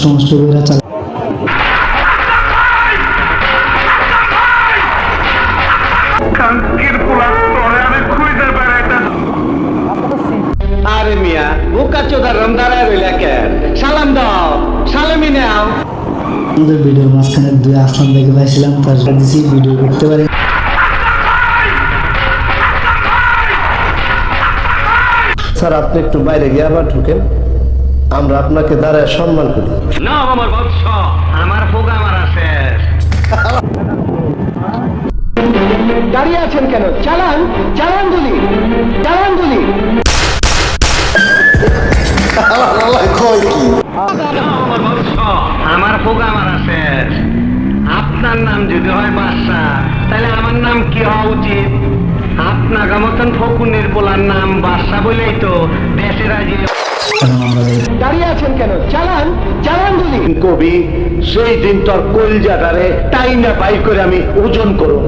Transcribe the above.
সমস্ত বইরা চালা আরে মিয়া বোকা চোদার রমদারায় রইলা কেন? সালাম দাও, সালামি নাও। আমাদের ভিডিওর মাঝখানে দুই আসলাম দেখে পাইছিলাম, তার দিছি ভিডিও করতে পারি। স্যার আপনি একটু বাইরে গিয়ে আবার ঢুকেন, আমরা আপনাকে দাঁড়ায় সম্মান করি। না আমার বৎস, আমার ফোগা মারা শেষ। দাঁড়িয়ে আছেন কেন? চালান, চালান গুলি, চালান গুলি। আমার ফোগা মারা শেষ। আপনার নাম যদি হয় বাদশা, তাহলে আমার নাম কি হওয়া উচিত? আপনার মতন ফকুনের পোলার নাম বাদশা বলেই তো দেশে রাজি। দাঁড়িয়ে আছেন কেন? চালান, চালান গুলি। কবি সেই দিন তোর কলজাটারে টাইনা বাই করে আমি ওজন করুন।